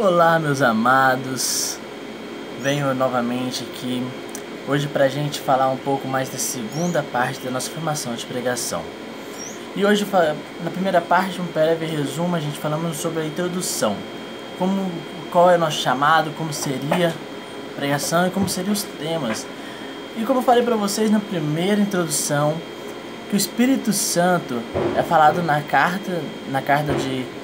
Olá, meus amados, venho novamente aqui hoje para a gente falar um pouco mais da segunda parte da nossa formação de pregação. E hoje, na primeira parte, um breve resumo, a gente falamos sobre a introdução, qual é o nosso chamado, como seria a pregação e como seriam os temas. E como eu falei para vocês na primeira introdução, que o Espírito Santo é falado na carta de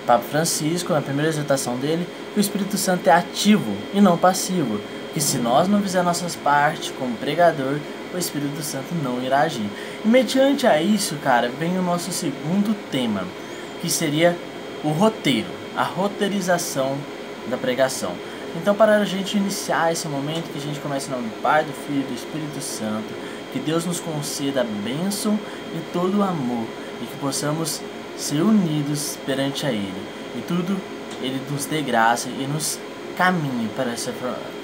Papa Francisco, na primeira exortação dele, que o Espírito Santo é ativo e não passivo, que se nós não fizer nossas partes como pregador, o Espírito Santo não irá agir. E mediante a isso, cara, vem o nosso segundo tema, que seria o roteiro, a roteirização da pregação. Então, para a gente iniciar esse momento, que a gente comece em nome do Pai, do Filho e do Espírito Santo, que Deus nos conceda a bênção e todo o amor, e que possamos ser unidos perante a Ele, e tudo Ele nos dê graça e nos caminhe para essa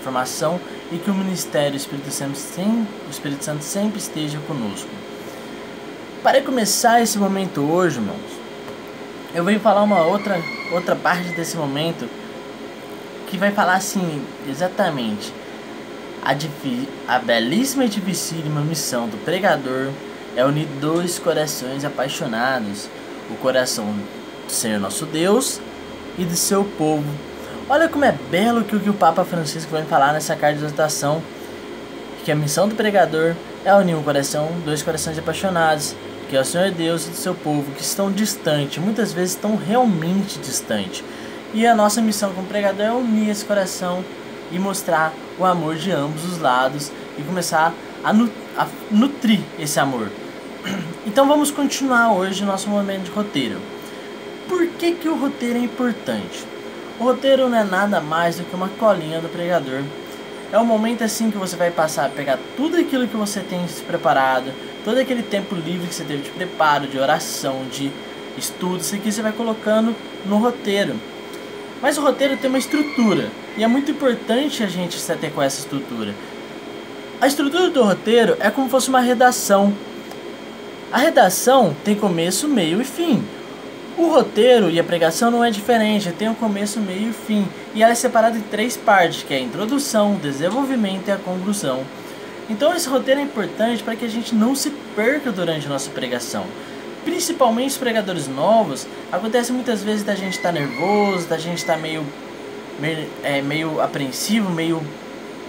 formação, e que o ministério, o Espírito Santo sempre esteja conosco. Para começar esse momento hoje, irmãos, eu venho falar uma outra parte desse momento, que vai falar assim, exatamente, a belíssima e dificílima missão do pregador é unir dois corações apaixonados, o coração do Senhor nosso Deus e do seu povo. Olha como é belo que o Papa Francisco vai falar nessa carta de exortação, que a missão do pregador é unir dois corações apaixonados, que é o Senhor Deus e do seu povo, que estão distantes, muitas vezes estão realmente distantes. E a nossa missão como pregador é unir esse coração e mostrar o amor de ambos os lados e começar a nutrir esse amor. Então vamos continuar hoje o nosso momento de roteiro. Por que o roteiro é importante? O roteiro não é nada mais do que uma colinha do pregador. É um momento assim que você vai passar a pegar tudo aquilo que você tem se preparado, todo aquele tempo livre que você teve de preparo, de oração, de estudo, isso aqui você vai colocando no roteiro. Mas o roteiro tem uma estrutura, e é muito importante a gente se ater com essa estrutura. A estrutura do roteiro é como se fosse uma redação. A redação tem começo, meio e fim. O roteiro e a pregação não é diferente, tem o começo, meio e fim. E ela é separada em três partes, que é a introdução, o desenvolvimento e a conclusão. Então esse roteiro é importante para que a gente não se perca durante a nossa pregação. Principalmente os pregadores novos, acontece muitas vezes da gente estar nervoso, da gente estar meio apreensivo, meio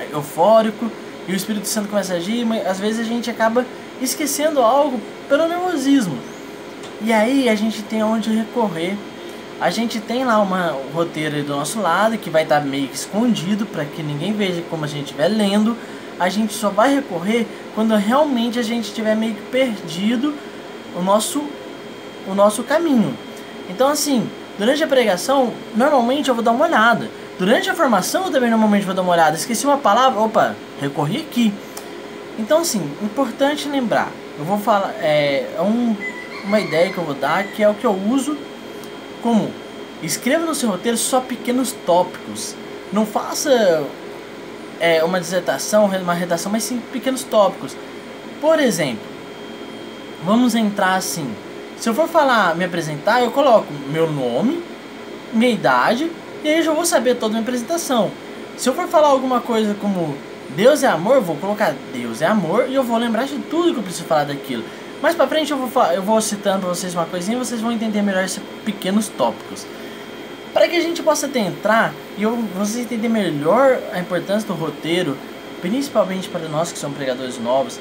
eufórico, e o Espírito Santo começa a agir, mas às vezes a gente acaba esquecendo algo pelo nervosismo. E aí a gente tem onde recorrer. A gente tem lá um roteiro aí do nosso lado, que vai estar meio que escondido para que ninguém veja como a gente estiver lendo. A gente só vai recorrer quando realmente a gente estiver meio que perdido o nosso caminho. Então assim, durante a pregação, normalmente eu vou dar uma olhada. Durante a formação eu também normalmente vou dar uma olhada. Esqueci uma palavra, opa, recorri aqui. Então assim, importante lembrar, eu vou falar, uma ideia que eu vou dar, que é o que eu uso como: escreva no seu roteiro só pequenos tópicos. Não faça uma dissertação, uma redação, mas sim pequenos tópicos. Por exemplo, vamos entrar assim, se eu for me apresentar, eu coloco meu nome, minha idade, e aí eu já vou saber toda a minha apresentação. Se eu for falar alguma coisa como Deus é amor, eu vou colocar Deus é amor e eu vou lembrar de tudo que eu preciso falar daquilo. Mais pra frente eu vou citando pra vocês uma coisinha e vocês vão entender melhor esses pequenos tópicos. Para que a gente possa adentrar e vocês entenderem melhor a importância do roteiro, principalmente para nós que somos pregadores novos.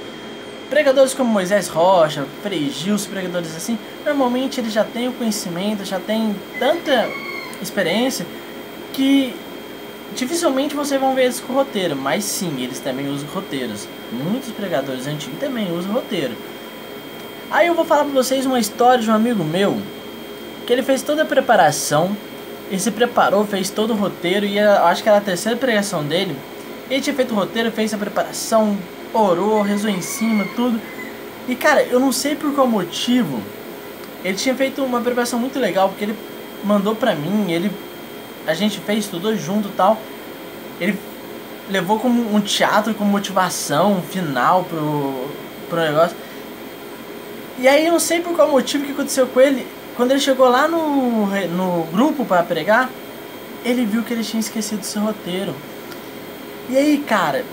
Pregadores como Moisés Rocha, Frei Gilson, pregadores assim, normalmente eles já têm o conhecimento, já têm tanta experiência que dificilmente vocês vão ver eles com roteiro, mas sim, eles também usam roteiros. Muitos pregadores antigos também usam roteiro. Aí eu vou falar pra vocês uma história de um amigo meu, que ele fez toda a preparação, ele se preparou, fez todo o roteiro, e eu acho que era a terceira pregação dele. Ele tinha feito o roteiro, fez a preparação, orou, rezou em cima, tudo. E cara, eu não sei por qual motivo, ele tinha feito uma preparação muito legal, porque ele mandou pra mim, a gente fez, estudou junto e tal. Ele levou como um teatro com motivação final pro negócio. E aí eu não sei por qual motivo que aconteceu com ele. Quando ele chegou lá no grupo para pregar, ele viu que ele tinha esquecido o seu roteiro. E aí, cara,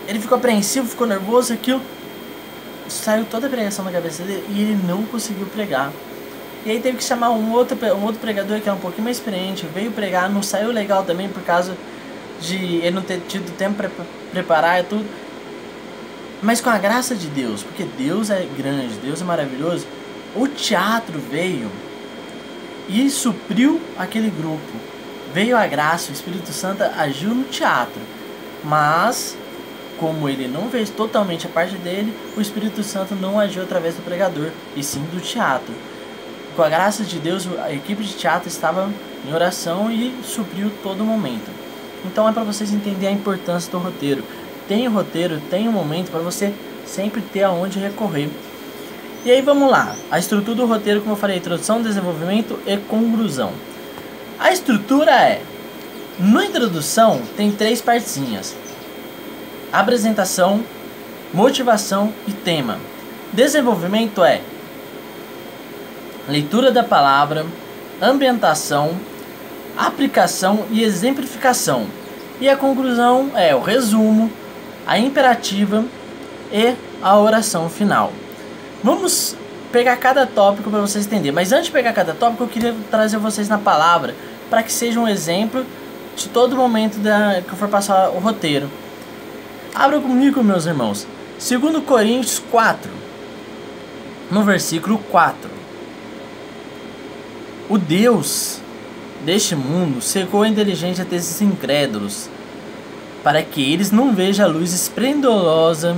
ele ficou apreensivo, ficou nervoso, aquilo. Saiu toda a pregação da cabeça dele e ele não conseguiu pregar. E aí teve que chamar um outro pregador que era um pouquinho mais experiente, veio pregar, não saiu legal também por causa de ele não ter tido tempo para preparar e tudo. Mas com a graça de Deus, porque Deus é grande, Deus é maravilhoso, o teatro veio e supriu aquele grupo. Veio a graça, o Espírito Santo agiu no teatro. Mas, como ele não fez totalmente a parte dele, o Espírito Santo não agiu através do pregador, e sim do teatro. Com a graça de Deus, a equipe de teatro estava em oração e supriu todo momento. Então é para vocês entenderem a importância do roteiro. Tem o roteiro, tem um momento para você sempre ter aonde recorrer. E aí vamos lá, a estrutura do roteiro, como eu falei, introdução, desenvolvimento e conclusão. A estrutura é, na introdução tem 3 partezinhas: apresentação, motivação e tema. Desenvolvimento é leitura da palavra, ambientação, aplicação e exemplificação. E a conclusão é o resumo, a imperativa e a oração final. Vamos pegar cada tópico para vocês entenderem. Mas antes de pegar cada tópico, eu queria trazer vocês na palavra para que seja um exemplo de todo momento que eu for passar o roteiro. Abra comigo, meus irmãos, 2 Coríntios 4, no versículo 4. O Deus deste mundo cegou a inteligência desses incrédulos, para que eles não vejam a luz esplendorosa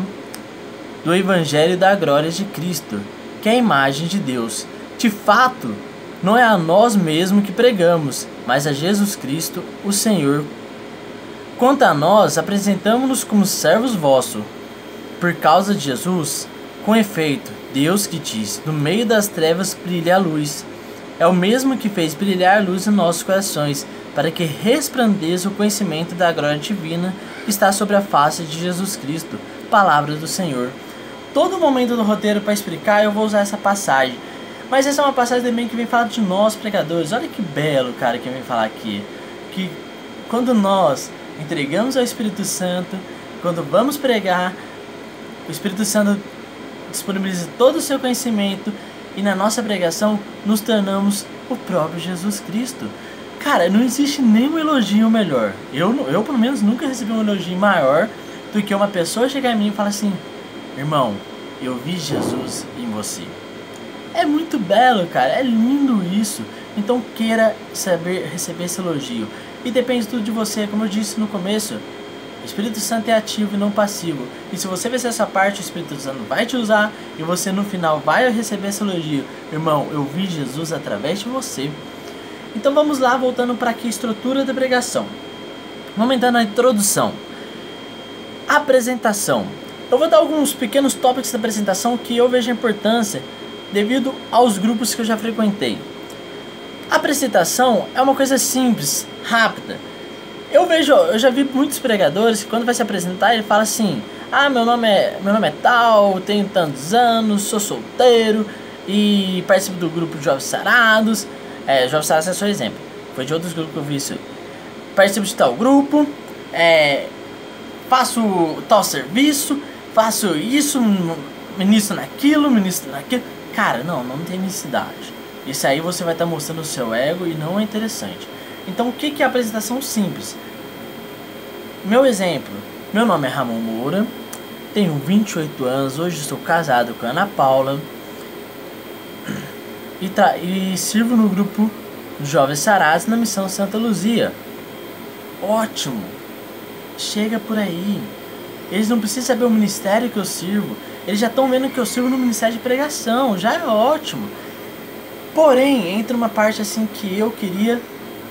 do Evangelho da glória de Cristo, que é a imagem de Deus. De fato, não é a nós mesmos que pregamos, mas a Jesus Cristo, o Senhor. Quanto a nós, apresentamos-nos como servos vossos, por causa de Jesus. Com efeito, Deus que diz, no meio das trevas brilha a luz, é o mesmo que fez brilhar a luz em nossos corações, para que resplandeça o conhecimento da glória divina que está sobre a face de Jesus Cristo. Palavra do Senhor. Todo momento do roteiro para explicar eu vou usar essa passagem, mas essa é uma passagem também que vem falar de nós pregadores. Olha que belo, cara, que vem falar aqui, que quando nós entregamos ao Espírito Santo, quando vamos pregar, o Espírito Santo disponibiliza todo o seu conhecimento e na nossa pregação nos tornamos o próprio Jesus Cristo. Cara, não existe nenhum elogio melhor. Eu pelo menos nunca recebi um elogio maior do que uma pessoa chegar em mim e falar assim: irmão, eu vi Jesus em você. É muito belo, cara, é lindo isso. Então queira saber receber esse elogio. E depende tudo de você, como eu disse no começo. O Espírito Santo é ativo e não passivo. E se você vencer essa parte, o Espírito Santo vai te usar e você no final vai receber esse elogio. Irmão, eu vi Jesus através de você. Então vamos lá, voltando para aqui, estrutura da pregação. Vamos entrar na introdução. Apresentação. Eu vou dar alguns pequenos tópicos da apresentação que eu vejo a importância devido aos grupos que eu já frequentei. A apresentação é uma coisa simples, rápida. Eu já vi muitos pregadores que quando vai se apresentar ele fala assim: ah, meu nome é tal, tenho tantos anos, sou solteiro e participo do grupo de Jovens Sarados. Jovens Sarados é só exemplo, foi de outros grupos que eu vi isso. Participo de tal grupo, faço tal serviço, faço isso, ministro naquilo. Cara, não tem necessidade. Isso aí você vai estar mostrando o seu ego e não é interessante. Então o que é a apresentação simples? Meu exemplo: meu nome é Ramon Moura, tenho 28 anos, hoje estou casado com a Ana Paula e sirvo no grupo Jovens Sarados na Missão Santa Luzia. Ótimo! Chega por aí. Eles não precisam saber o ministério que eu sirvo, eles já estão vendo que eu sirvo no ministério de pregação, já é ótimo. Porém, entra uma parte assim que eu queria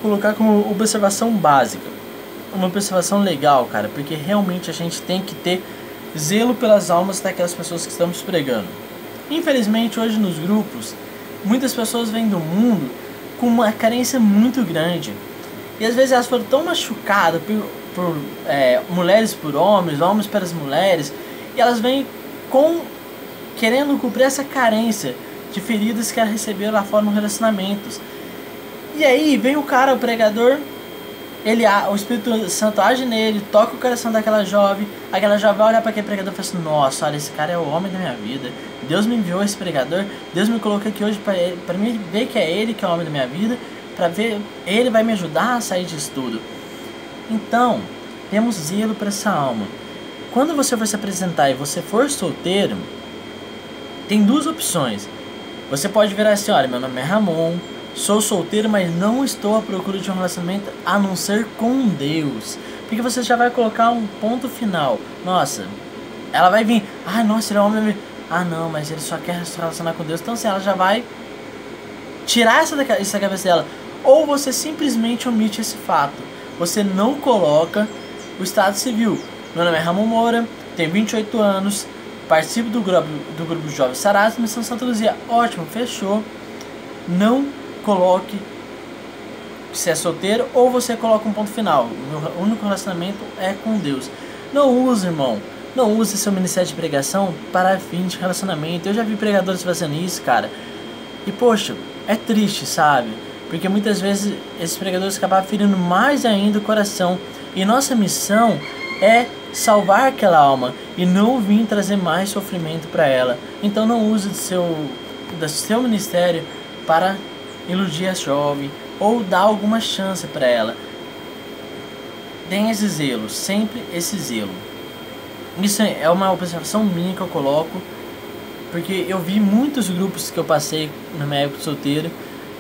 colocar como observação básica, uma observação legal, cara, porque realmente a gente tem que ter zelo pelas almas daquelas pessoas que estamos pregando. Infelizmente, hoje nos grupos, muitas pessoas vêm do mundo com uma carência muito grande, e às vezes elas foram tão machucadas por mulheres por homens, homens para as mulheres, e elas vêm querendo cobrir essa carência de feridas que elas receberam lá fora nos relacionamentos. E aí vem o cara, o pregador, o Espírito Santo age nele, toca o coração daquela jovem. Aquela jovem vai olhar para aquele pregador e fala assim: nossa, olha, esse cara é o homem da minha vida. Deus me enviou esse pregador, Deus me colocou aqui hoje para mim ver que é ele que é o homem da minha vida, para ver, ele vai me ajudar a sair disso tudo. Então, temos zelo para essa alma. Quando você for se apresentar e você for solteiro, tem duas opções. Você pode virar assim: olha, meu nome é Ramon, sou solteiro, mas não estou à procura de um relacionamento a não ser com Deus. Porque você já vai colocar um ponto final. Nossa, ela vai vir: ah, nossa, ele é homem. Ah, não, mas ele só quer se relacionar com Deus. Então, assim, ela já vai tirar isso da cabeça dela. Ou você simplesmente omite esse fato. Você não coloca o estado civil. Meu nome é Ramon Moura, tenho 28 anos, participo do grupo Jovens Sarados, Missão Santa Luzia. Ótimo, fechou. Não coloque se é solteiro, ou você coloca um ponto final: meu único relacionamento é com Deus. Não use, irmão, não use seu ministério de pregação para fim de relacionamento. Eu já vi pregadores fazendo isso, cara, e poxa, é triste, sabe? Porque muitas vezes esses pregadores acabam ferindo mais ainda o coração. E nossa missão é salvar aquela alma e não vir trazer mais sofrimento para ela. Então não use do seu ministério para iludir a jovem ou dar alguma chance para ela. Tenha esse zelo, sempre esse zelo. Isso é uma observação minha que eu coloco, porque eu vi muitos grupos que eu passei na minha época de solteiro,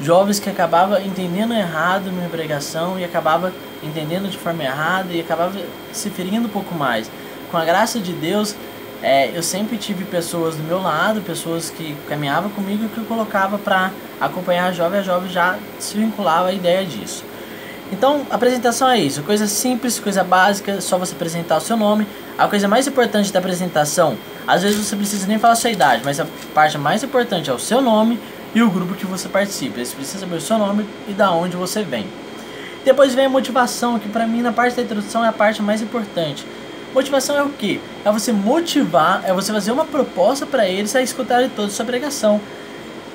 jovens que acabavam entendendo errado minha pregação e acabava entendendo de forma errada e acabava se ferindo um pouco mais. Com a graça de Deus, eu sempre tive pessoas do meu lado, pessoas que caminhavam comigo e que eu colocava para acompanhar a jovem já se vinculava à ideia disso. Então, a apresentação é isso, coisa simples, coisa básica, só você apresentar o seu nome. A coisa mais importante da apresentação, às vezes você precisa nem falar a sua idade, mas a parte mais importante é o seu nome e o grupo que você participa. Eles precisam saber o seu nome e da onde você vem. Depois vem a motivação, que pra mim na parte da introdução é a parte mais importante. Motivação é o que? É você motivar, é você fazer uma proposta para eles a escutarem toda a sua pregação.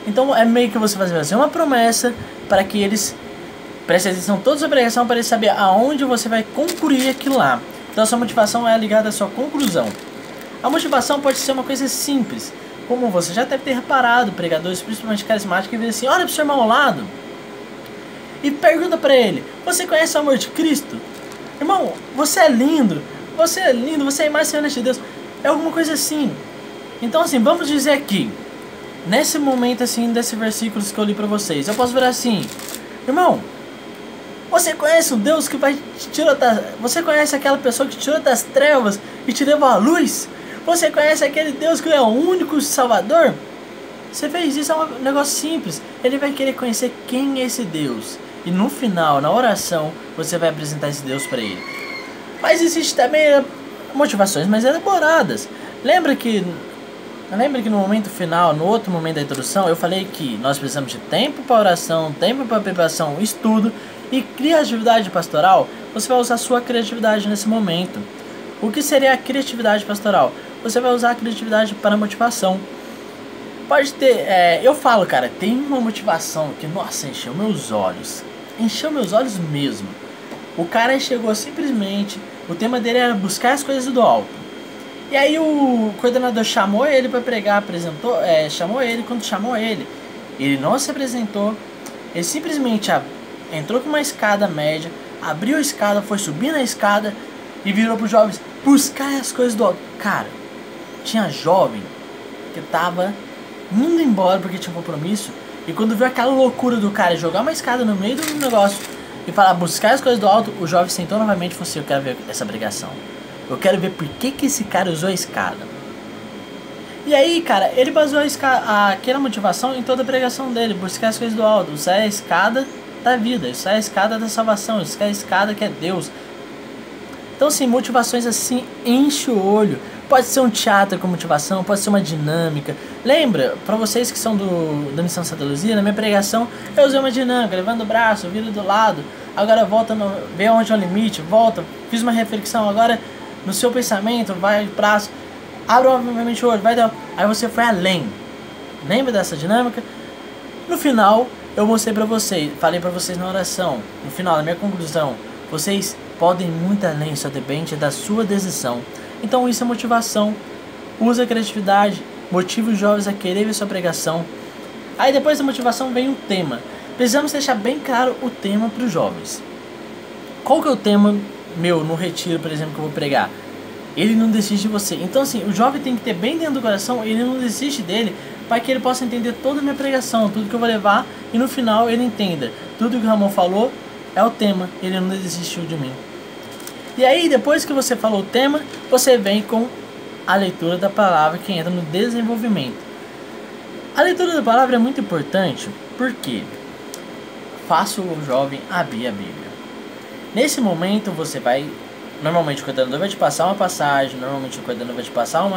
Então é meio que você fazer uma promessa para que eles prestem atenção toda a sua pregação, para eles saber aonde você vai concluir aquilo lá. Então a sua motivação é ligada à sua conclusão. A motivação pode ser uma coisa simples, como você já deve ter reparado, pregadores principalmente carismáticos que dizem assim: olha pro seu irmão ao lado e pergunta para ele: você conhece o amor de Cristo? Irmão, você é lindo, você é a imagem e semelhança de Deus. É alguma coisa assim. Então assim, vamos dizer aqui, nesse momento assim, desses versículos que eu li pra vocês, eu posso virar assim: irmão, você conhece um Deus que vai te tirar você conhece aquela pessoa que te tirou das trevas e te levou à luz? Você conhece aquele Deus que é o único Salvador? Você fez isso, é um negócio simples. Ele vai querer conhecer quem é esse Deus. E no final, na oração, você vai apresentar esse Deus para ele. Mas existe também motivações mais elaboradas. Lembra que no momento final, no outro momento da introdução, eu falei que nós precisamos de tempo para oração, tempo para preparação, estudo e criatividade pastoral? Você vai usar a sua criatividade nesse momento. O que seria a criatividade pastoral? Você vai usar a criatividade para motivação. Pode ter, eu falo, cara, tem uma motivação que, nossa, encheu meus olhos mesmo. O cara chegou simplesmente, o tema dele era buscar as coisas do alto. E aí o coordenador chamou ele para pregar, chamou ele. Quando chamou ele não se apresentou, ele simplesmente entrou com uma escada média, abriu a escada, foi subir na escada e virou para os jovens: buscar as coisas do alto. Cara, tinha jovem que tava indo embora porque tinha um compromisso, e quando viu aquela loucura do cara jogar uma escada no meio do negócio e falar buscar as coisas do alto, o jovem sentou novamente e falou assim: eu quero ver essa pregação, eu quero ver por que esse cara usou a escada. E aí, cara, ele baseou aquela motivação em toda a pregação dele: buscar as coisas do alto, usar a escada da vida, usar a escada da salvação, usar a escada que é Deus. Então, assim, motivações assim, enche o olho. Pode ser um teatro com motivação, pode ser uma dinâmica. Lembra, para vocês que são da Missão Santa Luzia, na minha pregação eu usei uma dinâmica: levando o braço, vira do lado, agora volta, vê onde é o limite, volta, fiz uma reflexão, agora no seu pensamento, vai braço, abre novamente o olho, vai dar. Aí você foi além. Lembra dessa dinâmica? No final, eu mostrei pra vocês, falei pra vocês na oração, no final, na minha conclusão, vocês podem muito além, só depende da sua decisão. Então isso é motivação. Usa a criatividade, motive os jovens a querer ver sua pregação. Aí depois da motivação vem o tema. Precisamos deixar bem claro o tema para os jovens. Qual que é o tema meu no retiro, por exemplo, que eu vou pregar? Ele não desiste de você. Então assim, o jovem tem que ter bem dentro do coração, ele não desiste dele, para que ele possa entender toda a minha pregação, tudo que eu vou levar, e no final ele entenda. Tudo que o Ramon falou é o tema, ele não desistiu de mim. E aí, depois que você falou o tema, você vem com a leitura da palavra, que entra no desenvolvimento. A leitura da palavra é muito importante, porque faça o jovem abrir a Bíblia. Nesse momento você vai, normalmente o coordenador vai te passar uma passagem, normalmente o coordenador vai te passar um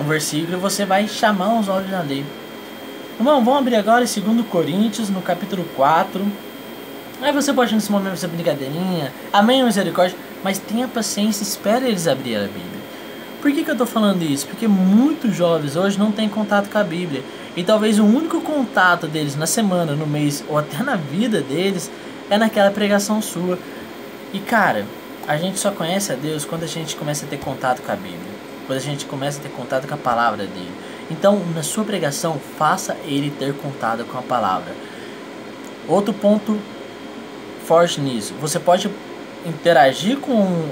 versículo, e você vai chamar os olhos a ler. Irmão, vamos abrir agora em 2 Coríntios, no capítulo 4. Aí você pode nesse momento fazer brincadeirinha, amém, misericórdia, mas tenha paciência, espere eles abrirem a Bíblia. Por que eu tô falando isso? Porque muitos jovens hoje não têm contato com a Bíblia. E talvez o único contato deles na semana, no mês ou até na vida deles é naquela pregação sua. E cara, a gente só conhece a Deus quando a gente começa a ter contato com a Bíblia, quando a gente começa a ter contato com a palavra dele. Então, na sua pregação, faça ele ter contato com a palavra. Outro ponto forte nisso, você pode interagir com o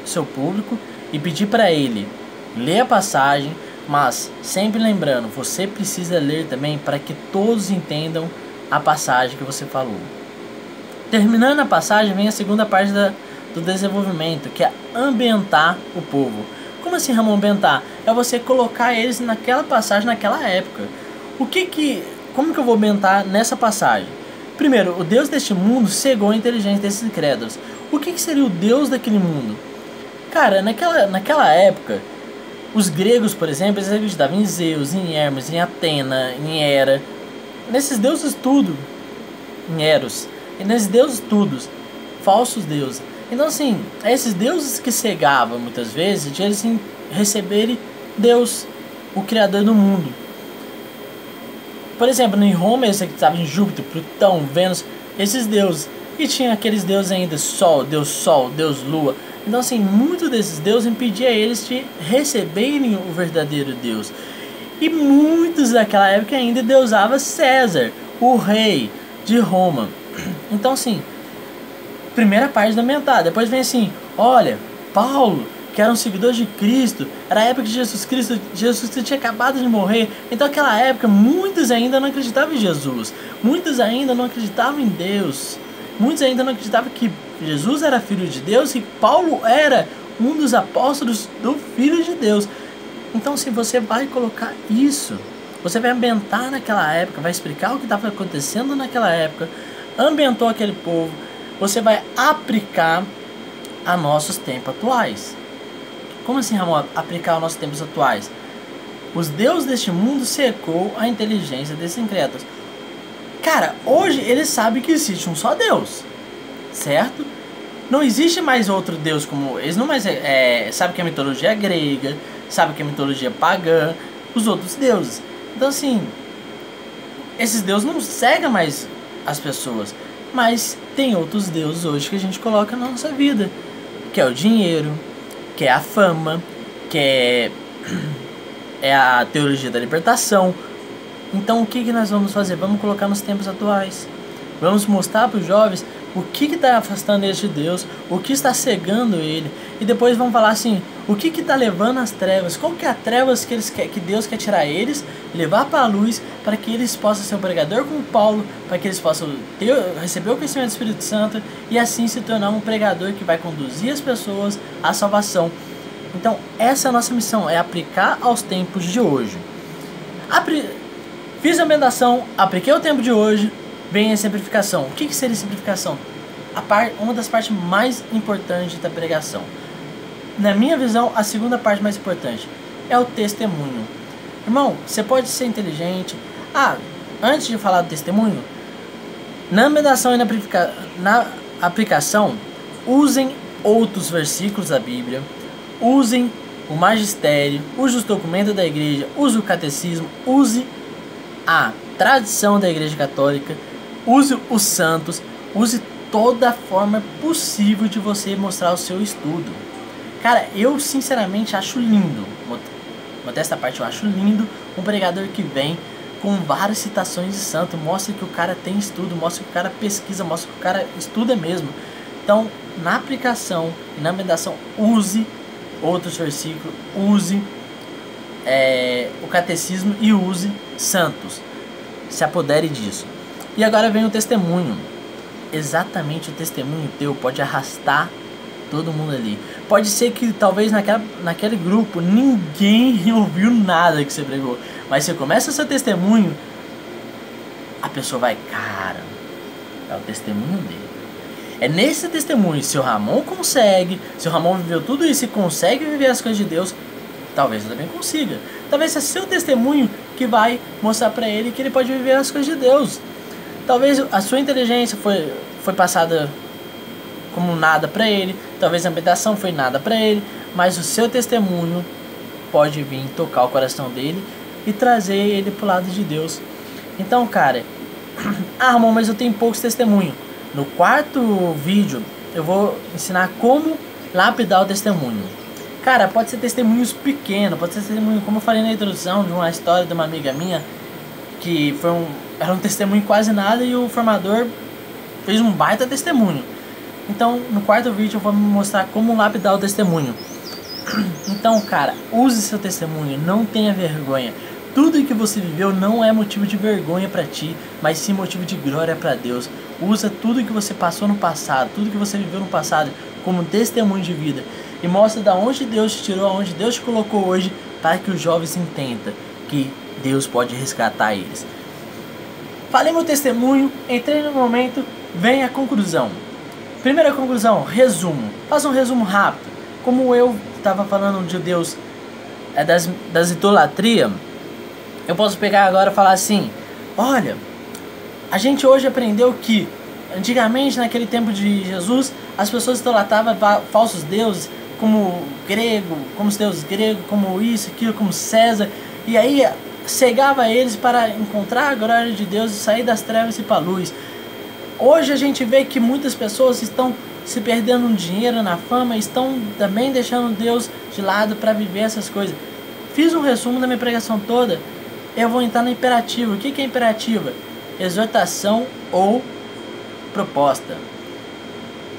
seu público e pedir para ele ler a passagem, mas sempre lembrando, você precisa ler também para que todos entendam a passagem que você falou. Terminando a passagem, vem a segunda parte do desenvolvimento, que é ambientar o povo. Como assim, Ramon, ambientar? É você colocar eles naquela passagem, naquela época. Como que eu vou ambientar nessa passagem? Primeiro, o Deus deste mundo cegou a inteligência desses incrédulos. O que seria o Deus daquele mundo? Cara, naquela época, os gregos, por exemplo, eles acreditavam em Zeus, em Hermes, em Atena, em Hera. Nesses deuses tudo, em Eros. E nesses deuses todos, falsos deuses. Então assim, esses deuses que cegavam muitas vezes, de eles receberem Deus, o Criador do mundo. Por exemplo, em Roma eles acreditavam em Júpiter, Plutão, Vênus, esses deuses. E tinha aqueles deuses ainda, Sol, Deus Lua. Então assim, muitos desses deuses impediam eles de receberem o verdadeiro Deus. E muitos daquela época ainda deusavam César, o rei de Roma. Então assim, primeira parte da mentada. Depois vem assim, olha, Paulo, que era um seguidor de Cristo, era a época de Jesus Cristo tinha acabado de morrer. Então naquela época muitos ainda não acreditavam em Jesus, muitos ainda não acreditavam em Deus, muitos ainda não acreditavam que Jesus era filho de Deus e Paulo era um dos apóstolos do filho de Deus. Então se você vai colocar isso, você vai ambientar naquela época, vai explicar o que estava acontecendo naquela época, ambientou aquele povo, você vai aplicar a nossos tempos atuais. Como assim, Ramon, aplicar aos nossos tempos atuais? Os deuses deste mundo secou a inteligência desses incrédulos. Cara, hoje eles sabem que existe um só Deus, certo? Não existe mais outro Deus como... Eles não mais sabem que a mitologia é grega, sabem que a mitologia pagã, os outros deuses. Então assim, esses deuses não cegam mais as pessoas. Mas tem outros deuses hoje que a gente coloca na nossa vida, que é o dinheiro, que é a fama, que é a teologia da libertação. Então o que nós vamos fazer? Vamos colocar nos tempos atuais. Vamos mostrar para os jovens o que está afastando eles de Deus, o que está cegando ele. E depois vamos falar assim, o que está levando às trevas, qual que é a trevas que Deus quer tirar eles, levar para a luz, para que eles possam ser um pregador como Paulo, para que eles possam receber o conhecimento do Espírito Santo e assim se tornar um pregador que vai conduzir as pessoas à salvação. Então essa é a nossa missão, é aplicar aos tempos de hoje. Fiz a amendação, apliquei o tempo de hoje, vem a simplificação. O que seria simplificação? Uma das partes mais importantes da pregação. Na minha visão, a segunda parte mais importante é o testemunho. Irmão, você pode ser inteligente. Antes de falar do testemunho, na amendação e na aplicação, usem outros versículos da Bíblia, usem o magistério, use os documentos da igreja, use o catecismo, use a tradição da Igreja Católica, use os santos, use toda a forma possível de você mostrar o seu estudo. Cara, eu sinceramente acho lindo, modesta parte, eu acho lindo um pregador que vem com várias citações de santo, mostra que o cara tem estudo, mostra que o cara pesquisa, mostra que o cara estuda mesmo. Então, na aplicação e na meditação, use outros versículos, use o catecismo e use santos. Se apodere disso. E agora vem o testemunho. Exatamente, o testemunho teu pode arrastar todo mundo ali. Pode ser que talvez naquele grupo ninguém ouviu nada que você pregou, mas você começa o seu testemunho, a pessoa vai, cara, é o testemunho dele. É nesse testemunho, se o Ramon consegue, se o Ramon viveu tudo isso e consegue viver as coisas de Deus, talvez eu também consiga. Talvez seja seu testemunho que vai mostrar pra ele que ele pode viver as coisas de Deus. Talvez a sua inteligência foi passada como nada pra ele, talvez a meditação foi nada pra ele, mas o seu testemunho pode vir tocar o coração dele e trazer ele pro lado de Deus. Então, cara, Ramon, mas eu tenho poucos testemunhos. No quarto vídeo eu vou ensinar como lapidar o testemunho. Cara, pode ser testemunhos pequenos, pode ser testemunho, como eu falei na introdução, de uma história de uma amiga minha, que era um testemunho quase nada e o formador fez um baita testemunho. Então, no quarto vídeo eu vou mostrar como lapidar o testemunho. Então, cara, use seu testemunho, não tenha vergonha. Tudo que você viveu não é motivo de vergonha para ti, mas sim motivo de glória para Deus. Usa tudo que você passou no passado, tudo que você viveu no passado como testemunho de vida. E mostra da onde Deus te tirou, aonde Deus te colocou hoje, para que os jovens entendam que Deus pode resgatar eles. Falei meu testemunho, entrei no momento, vem a conclusão. Primeira conclusão, resumo. Faça um resumo rápido. Como eu estava falando de Deus, das idolatrias, eu posso pegar agora e falar assim: olha, a gente hoje aprendeu que antigamente, naquele tempo de Jesus, as pessoas idolatravam falsos deuses, como grego, como os deuses gregos, como isso, aquilo, como César, e aí cegava eles para encontrar a glória de Deus e sair das trevas e ir para a luz. Hoje a gente vê que muitas pessoas estão se perdendo no dinheiro, na fama, estão também deixando Deus de lado para viver essas coisas. Fiz um resumo da minha pregação toda. Eu vou entrar no imperativo. O que é imperativa? Exortação ou proposta.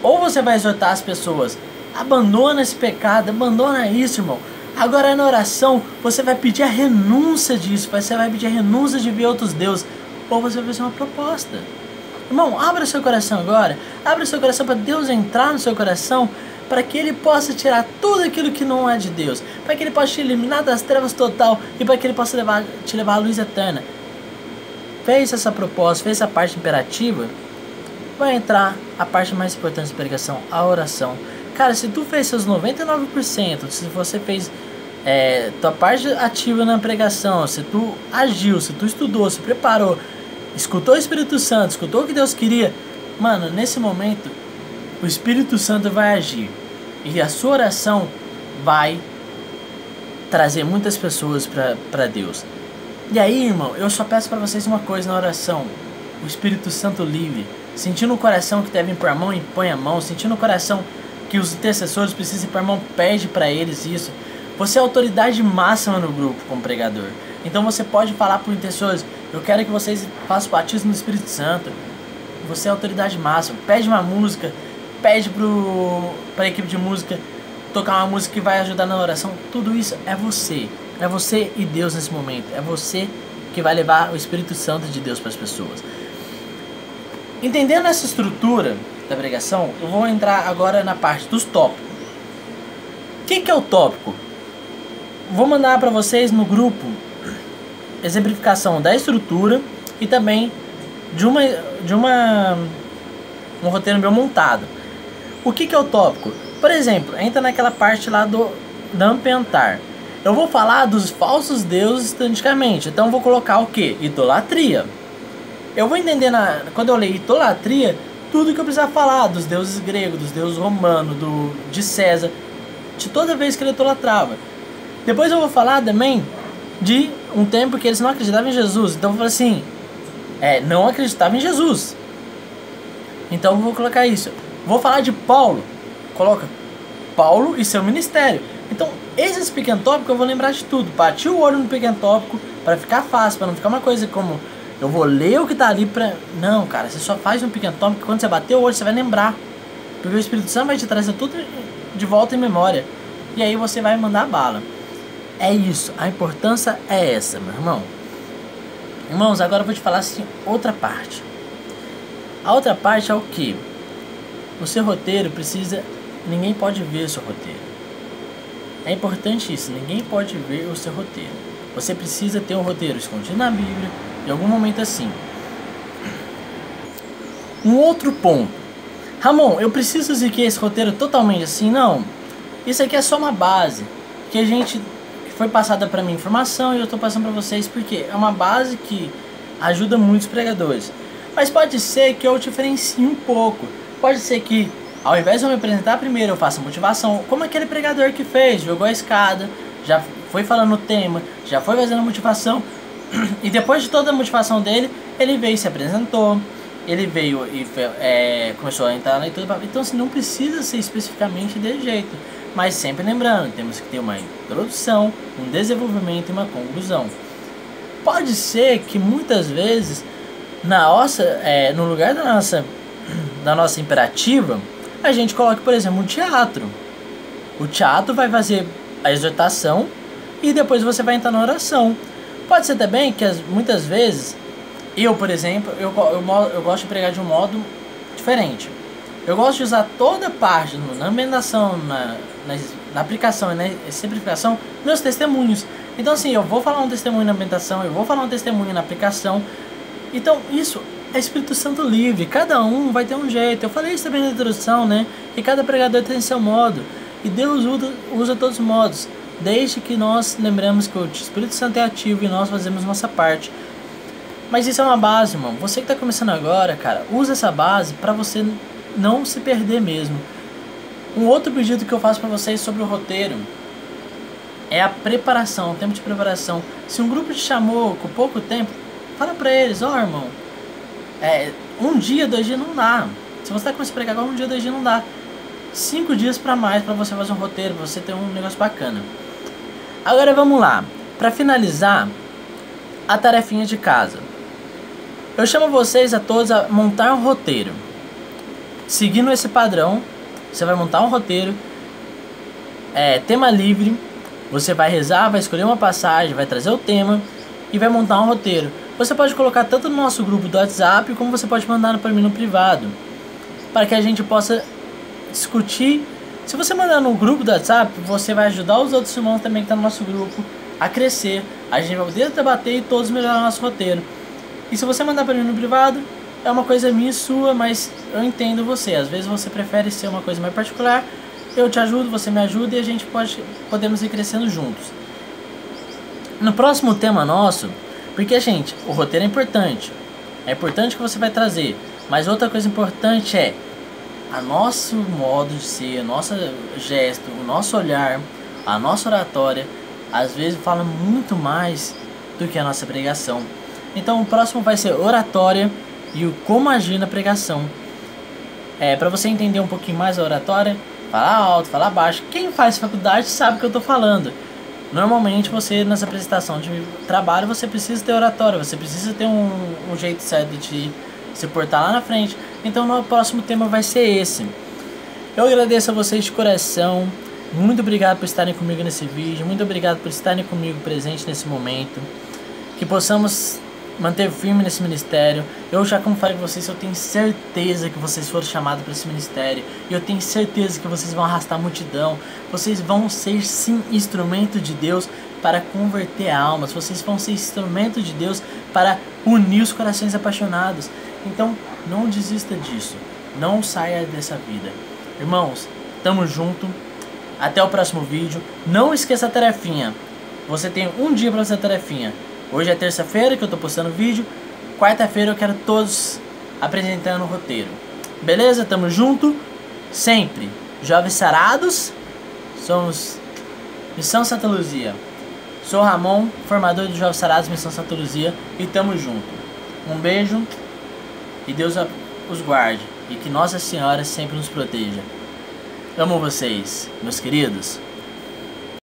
Ou você vai exortar as pessoas: abandona esse pecado, abandona isso, irmão. Agora na oração você vai pedir a renúncia disso, você vai pedir a renúncia de ver outros deuses. Ou você vai fazer uma proposta. Irmão, abra seu coração agora. Abra seu coração para Deus entrar no seu coração, para que Ele possa tirar tudo aquilo que não é de Deus, para que Ele possa te eliminar das trevas total e para que Ele possa te levar à luz eterna. Fez essa proposta, fez essa parte imperativa, vai entrar a parte mais importante da pregação, a oração. Cara, se tu fez seus 99%, se você fez tua parte ativa na pregação, se tu agiu, se tu estudou, se preparou, escutou o Espírito Santo, escutou o que Deus queria, mano, nesse momento o Espírito Santo vai agir e a sua oração vai trazer muitas pessoas para Deus. E aí, irmão, eu só peço para vocês uma coisa na oração: o Espírito Santo livre, sentindo o coração que devem pôr a mão, e põe a mão, sentindo o coração que os intercessores precisam pôr a mão, pede para eles isso. Você é a autoridade máxima no grupo como pregador, então você pode falar para os intercessores: eu quero que vocês façam o batismo no Espírito Santo. Você é a autoridade máxima. Pede uma música, pede para a equipe de música tocar uma música que vai ajudar na oração. Tudo isso é você e Deus nesse momento. É você que vai levar o Espírito Santo de Deus para as pessoas. Entendendo essa estrutura da pregação, eu vou entrar agora na parte dos tópicos. O que é o tópico? Vou mandar para vocês no grupo exemplificação da estrutura e também de um roteiro meu montado. O que é o tópico? Por exemplo, entra naquela parte lá do ambientar. Eu vou falar dos falsos deuses antigamente, então eu vou colocar o que? Idolatria. Eu vou entender, quando eu ler idolatria, tudo que eu precisar falar dos deuses gregos, dos deuses romanos, de César, de toda vez que ele idolatrava. Depois eu vou falar também de um tempo que eles não acreditavam em Jesus. Então eu vou falar assim: não acreditava em Jesus. Então eu vou colocar isso. Vou falar de Paulo. Coloca Paulo e seu ministério. Então esses pequenos tópicos eu vou lembrar de tudo. Bati o olho no pequeno tópico para ficar fácil, para não ficar uma coisa como eu vou ler o que tá ali pra... Não, cara, você só faz um pequeno tópico que quando você bater o olho você vai lembrar. Porque o Espírito Santo vai te trazer tudo de volta em memória. E aí você vai mandar bala. É isso, a importância é essa, meu irmão. Irmãos, agora eu vou te falar assim, outra parte. A outra parte é o que? O seu roteiro precisa... Ninguém pode ver o seu roteiro. É importante isso, ninguém pode ver o seu roteiro. Você precisa ter um roteiro escondido na Bíblia, em algum momento assim. Um outro ponto. Ramon, eu preciso seguir esse roteiro totalmente assim? Não. Isso aqui é só uma base. Que a gente... Foi passada para mim informação e eu estou passando para vocês porque é uma base que ajuda muitos pregadores. Mas pode ser que eu diferencie um pouco. Pode ser que ao invés de eu me apresentar primeiro eu faça motivação, como aquele pregador que fez, jogou a escada, já foi falando o tema, já foi fazendo motivação e depois de toda a motivação dele, ele veio e se apresentou, ele veio e começou a entrar na leitura. Então assim, não precisa ser especificamente desse jeito. Mas sempre lembrando, temos que ter uma introdução, um desenvolvimento e uma conclusão. Pode ser que muitas vezes no lugar da nossa imperativa, a gente coloque, por exemplo, um teatro. O teatro vai fazer a exortação e depois você vai entrar na oração. Pode ser também que muitas vezes, eu, por exemplo, eu gosto de pregar de um modo diferente. Eu gosto de usar toda a parte na ambientação, na aplicação e na simplificação, meus testemunhos. Então assim, eu vou falar um testemunho na ambientação, eu vou falar um testemunho na aplicação. Então isso é Espírito Santo livre, cada um vai ter um jeito. Eu falei isso também na introdução, né? Que cada pregador tem seu modo. E Deus usa todos os modos, desde que nós lembremos que o Espírito Santo é ativo e nós fazemos nossa parte. Mas isso é uma base, irmão. Você que está começando agora, cara, usa essa base para você não se perder mesmo. Um outro pedido que eu faço para vocês sobre o roteiro é a preparação, o tempo de preparação. Se um grupo te chamou com pouco tempo, fala para eles, irmão, um dia, 2 dias não dá. Se você está começando a pregar agora, 1 dia, 2 dias não dá. 5 dias para mais para você fazer um roteiro, para você ter um negócio bacana. Agora vamos lá. Para finalizar, a tarefinha de casa. Eu chamo vocês a todos a montar um roteiro. Seguindo esse padrão, você vai montar um roteiro, tema livre, você vai rezar, vai escolher uma passagem, vai trazer o tema e vai montar um roteiro. Você pode colocar tanto no nosso grupo do WhatsApp, como você pode mandar para mim no privado, para que a gente possa discutir. Se você mandar no grupo do WhatsApp, você vai ajudar os outros irmãos também que estão no nosso grupo a crescer. A gente vai poder debater e todos melhorar o nosso roteiro. E se você mandar para mim no privado, é uma coisa minha e sua, mas eu entendo você. Às vezes você prefere ser uma coisa mais particular. Eu te ajudo, você me ajuda e a gente podemos ir crescendo juntos. No próximo tema nosso, porque, gente, o roteiro é importante. É importante que você vai trazer. Mas outra coisa importante é a nosso modo de ser, o nosso gesto, o nosso olhar, a nossa oratória. Às vezes fala muito mais do que a nossa pregação. Então o próximo vai ser oratória e o como agir na pregação. Para você entender um pouquinho mais a oratória, falar alto, falar baixo. Quem faz faculdade sabe o que eu estou falando. Normalmente você, nessa apresentação de trabalho, você precisa ter oratória, você precisa ter um jeito certo de se portar lá na frente. Então o próximo tema vai ser esse. Eu agradeço a vocês de coração. Muito obrigado por estarem comigo nesse vídeo. Muito obrigado por estarem comigo presente nesse momento. Que possamos manter firme nesse ministério. Eu já, como falei com vocês, eu tenho certeza que vocês foram chamados para esse ministério. E eu tenho certeza que vocês vão arrastar a multidão. Vocês vão ser, sim, instrumento de Deus para converter almas. Vocês vão ser instrumento de Deus para unir os corações apaixonados. Então, não desista disso. Não saia dessa vida. Irmãos, tamo junto. Até o próximo vídeo. Não esqueça a tarefinha. Você tem um dia para fazer a tarefinha. Hoje é terça-feira que eu tô postando vídeo. Quarta-feira eu quero todos apresentando o roteiro. Beleza? Tamo junto. Sempre. Jovens sarados. Somos Missão Santa Luzia. Sou Ramon, formador de Jovens Sarados Missão Santa Luzia. E tamo junto. Um beijo e Deus os guarde e que Nossa Senhora sempre nos proteja. Amo vocês, meus queridos.